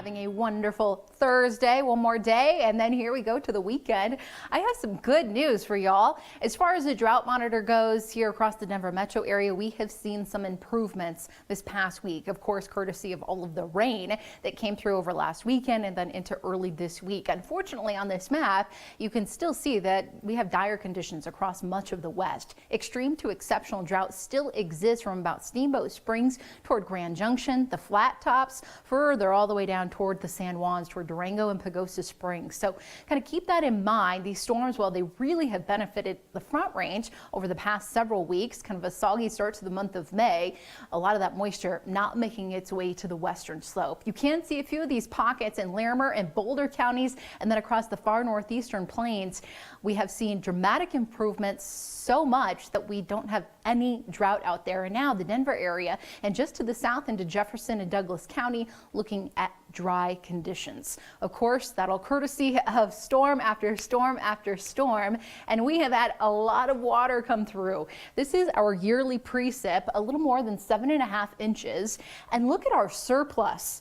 having a wonderful Thursday. One more day, and then here we go to the weekend. I have some good news for y'all. As far as the drought monitor goes here across the Denver metro area, we have seen some improvements this past week, of course, courtesy of all of the rain that came through over last weekend and then into early this week. Unfortunately, on this map, you can still see that we have dire conditions across much of the west. Extreme to exceptional drought still exists from about Steamboat Springs toward Grand Junction, the Flat Tops, further all the way down toward the San Juans, toward Durango and Pagosa Springs. So kind of keep that in mind. These storms, while they really have benefited the Front Range over the past several weeks, kind of a soggy start to the month of May, a lot of that moisture not making its way to the western slope. You can see a few of these pockets in Larimer and Boulder counties, and then across the far northeastern plains, we have seen dramatic improvements, so much that we don't have any drought out there. And now the Denver area and just to the south into Jefferson and Douglas County looking at dry conditions. Of course, that'll courtesy of storm after storm after storm, and we have had a lot of water come through. This is our yearly precip, a little more than 7.5 inches, and look at our surplus.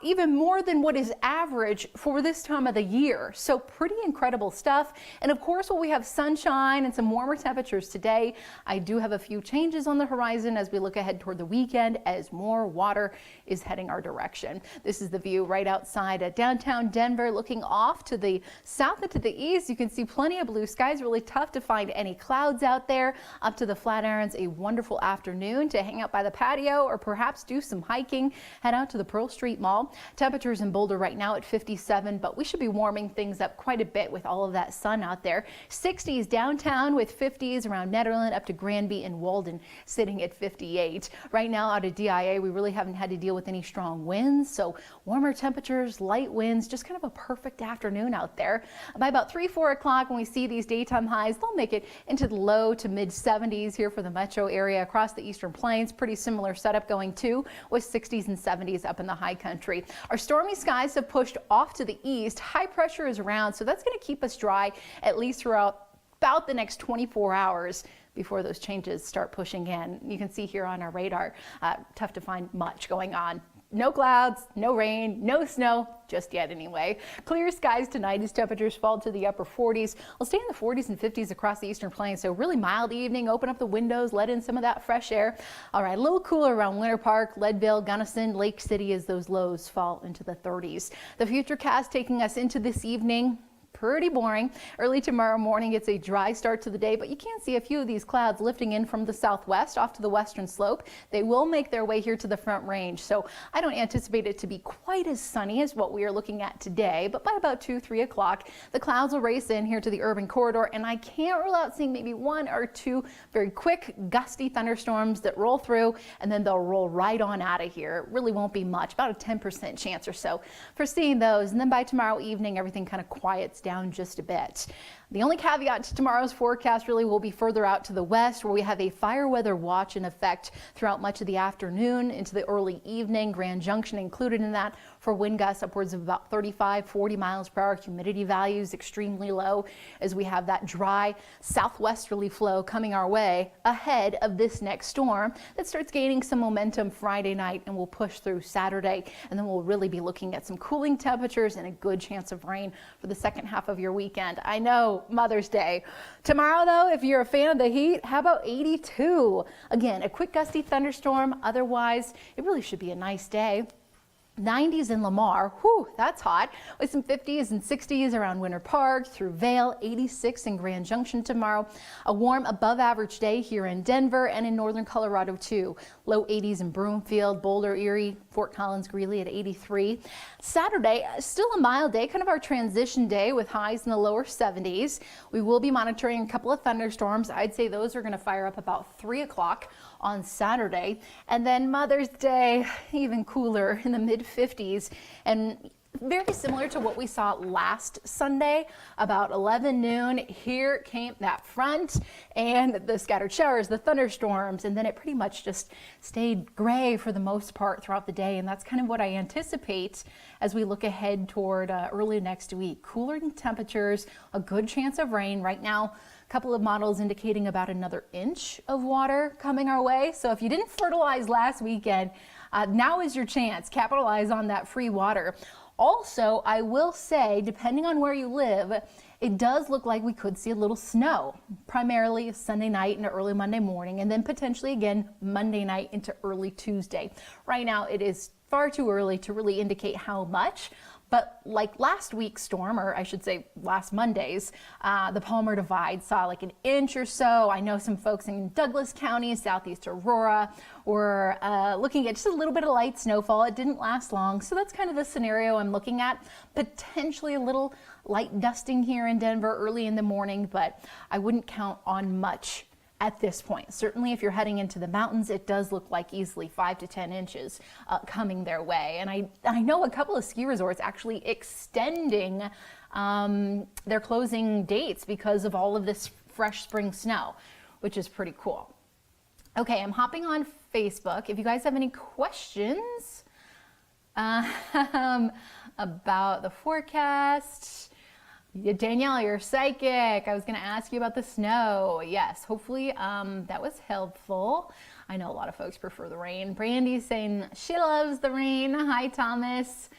Even more than what is average for this time of the year. So pretty incredible stuff. And of course, while we have sunshine and some warmer temperatures today, I do have a few changes on the horizon as we look ahead toward the weekend as more water is heading our direction. This is the view right outside downtown Denver, looking off to the south and to the east. You can see plenty of blue skies. Really tough to find any clouds out there. Up to the Flatirons, a wonderful afternoon to hang out by the patio or perhaps do some hiking. Head out to the Pearl Street Mall. Temperatures in Boulder right now at 57, but we should be warming things up quite a bit with all of that sun out there. 60s downtown with 50s around Nederland up to Granby and Walden sitting at 58. Right now out of DIA, we really haven't had to deal with any strong winds, so warmer temperatures, light winds, just kind of a perfect afternoon out there. By about 3-4 o'clock when we see these daytime highs, they'll make it into the low to mid 70s here for the metro area across the eastern plains. Pretty similar setup going too, with 60s and 70s up in the high country. Our stormy skies have pushed off to the east. High pressure is around, so that's going to keep us dry at least throughout about the next 24 hours before those changes start pushing in. You can see here on our radar, tough to find much going on. No clouds, no rain, no snow, just yet anyway. Clear skies tonight as temperatures fall to the upper 40s. We'll stay in the 40s and 50s across the eastern plains, so really mild evening. Open up the windows, let in some of that fresh air. All right, a little cooler around Winter Park, Leadville, Gunnison, Lake City as those lows fall into the 30s. The Futurecast taking us into this evening. Pretty boring. Early tomorrow morning, it's a dry start to the day, but you can see a few of these clouds lifting in from the southwest off to the western slope. They will make their way here to the Front Range, so I don't anticipate it to be quite as sunny as what we are looking at today, but by about 2-3 o'clock, the clouds will race in here to the urban corridor, and I can't rule out seeing maybe 1 or 2 very quick, gusty thunderstorms that roll through, and then they'll roll right on out of here. It really won't be much, about a 10% chance or so for seeing those, and then by tomorrow evening, everything kind of quiets down just a bit. The only caveat to tomorrow's forecast really will be further out to the west, where we have a fire weather watch in effect throughout much of the afternoon into the early evening. Grand Junction included in that for wind gusts upwards of about 35-40 miles per hour. Humidity values extremely low as we have that dry southwesterly flow coming our way ahead of this next storm that starts gaining some momentum Friday night and will push through Saturday. And then we'll really be looking at some cooling temperatures and a good chance of rain for the second half of your weekend. I know, Mother's Day. Tomorrow, though, if you're a fan of the heat, how about 82? Again, a quick gusty thunderstorm. Otherwise, it really should be a nice day. 90s in Lamar, whew, that's hot, with some 50s and 60s around Winter Park through Vail, 86 in Grand Junction tomorrow. A warm above average day here in Denver and in northern Colorado too. Low 80s in Broomfield, Boulder, Erie, Fort Collins, Greeley at 83. Saturday, still a mild day, kind of our transition day with highs in the lower 70s. We will be monitoring a couple of thunderstorms. I'd say those are going to fire up about 3 o'clock on Saturday. And then Mother's Day, even cooler in the mid 50s, and very similar to what we saw last Sunday about 11 noon. Here came that front and the scattered showers, the thunderstorms, and then it pretty much just stayed gray for the most part throughout the day. And that's kind of what I anticipate as we look ahead toward early next week. Cooler temperatures, a good chance of rain. Right now, a couple of models indicating about another inch of water coming our way. So if you didn't fertilize last weekend, now is your chance. Capitalize on that free water. Also, I will say, depending on where you live, it does look like we could see a little snow, primarily Sunday night into early Monday morning, and then potentially again Monday night into early Tuesday. Right now, it is far too early to really indicate how much, but like last week's storm, or I should say last Monday's, the Palmer Divide saw like an inch or so. I know some folks in Douglas County, southeast Aurora, were looking at just a little bit of light snowfall. It didn't last long, so that's kind of the scenario I'm looking at. Potentially a little light dusting here in Denver early in the morning, but I wouldn't count on much at this point. Certainly if you're heading into the mountains, it does look like easily 5 to 10 inches coming their way. And I know a couple of ski resorts actually extending their closing dates because of all of this fresh spring snow, which is pretty cool. Okay, I'm hopping on Facebook. If you guys have any questions about the forecast, Danielle, you're psychic. I was going to ask you about the snow. Yes, hopefully that was helpful. I know a lot of folks prefer the rain. Brandy's saying she loves the rain. Hi, Thomas.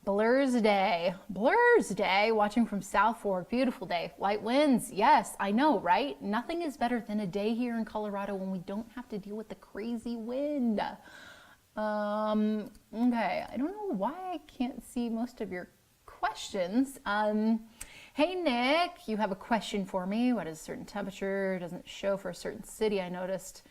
Blur's Day. Blur's Day, watching from South Fork. Beautiful day. Light winds. Yes, I know, right? Nothing is better than a day here in Colorado when we don't have to deal with the crazy wind. Okay, I don't know why I can't see most of your questions. Hey Nick, you have a question for me. What is a certain temperature? It doesn't show for a certain city, I noticed.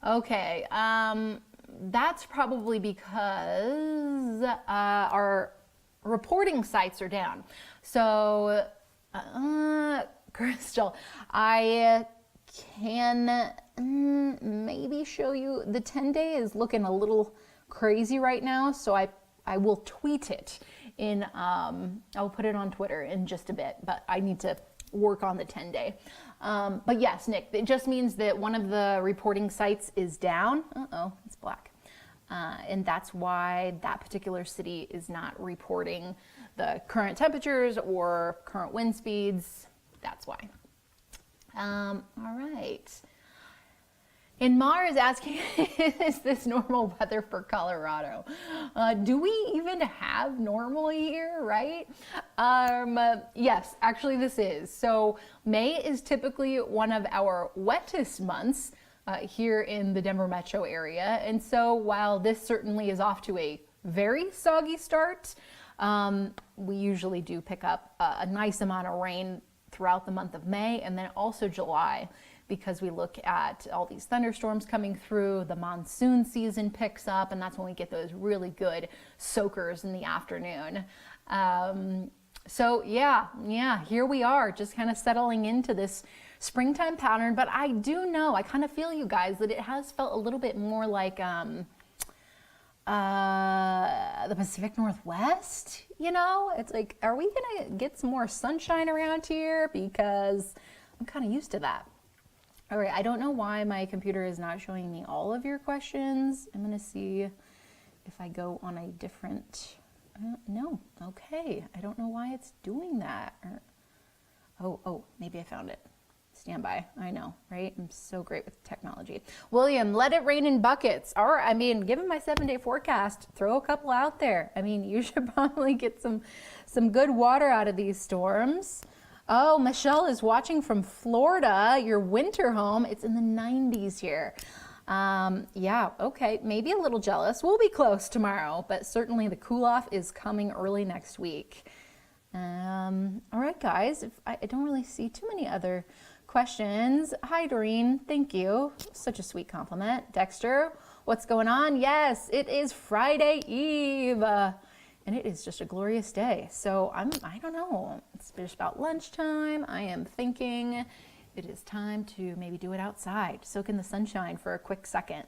Okay, that's probably because our reporting sites are down. So, Crystal, I can maybe show you. The 10-day is looking a little crazy right now, so I will tweet it in, I'll put it on Twitter in just a bit, but I need to work on the 10-day. But yes, Nick, it just means that one of the reporting sites is down. Uh-oh, it's black. And that's why that particular city is not reporting the current temperatures or current wind speeds. That's why. All right. And Mar is asking, is this normal weather for Colorado? Do we even have normal here, right? Yes, actually this is. So May is typically one of our wettest months here in the Denver metro area. And so while this certainly is off to a very soggy start, we usually do pick up a nice amount of rain throughout the month of May and then also July, because we look at all these thunderstorms coming through, the monsoon season picks up, and that's when we get those really good soakers in the afternoon. So yeah, here we are, just kind of settling into this springtime pattern. But I do know, I kind of feel you guys, that it has felt a little bit more like the Pacific Northwest, you know? It's like, are we gonna get some more sunshine around here? Because I'm kind of used to that. All right, I don't know why my computer is not showing me all of your questions. I'm gonna see if I go on a different, no, okay. I don't know why it's doing that. Oh, maybe I found it. Stand by, I know, right? I'm so great with technology. William, let it rain in buckets. Or, I mean, given my 7-day forecast, throw a couple out there. I mean, you should probably get some good water out of these storms. Oh, Michelle is watching from Florida, your winter home. It's in the 90s here. Yeah, okay, maybe a little jealous. We'll be close tomorrow, but certainly the cool off is coming early next week. All right, guys, I don't really see too many other questions. Hi, Doreen, thank you. Such a sweet compliment. Dexter, what's going on? Yes, it is Friday Eve. And it is just a glorious day. So I don't know, it's just about lunchtime. I am thinking it is time to maybe do it outside, soak in the sunshine for a quick second.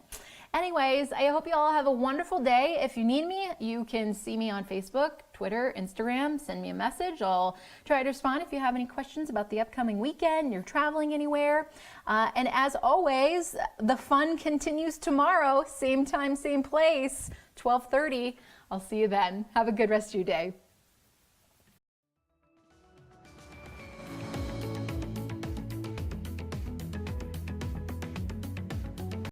Anyways, I hope you all have a wonderful day. If you need me, you can see me on Facebook, Twitter, Instagram, send me a message. I'll try to respond if you have any questions about the upcoming weekend, you're traveling anywhere. And as always, the fun continues tomorrow, same time, same place, 12:30. I'll see you then. Have a good rest of your day.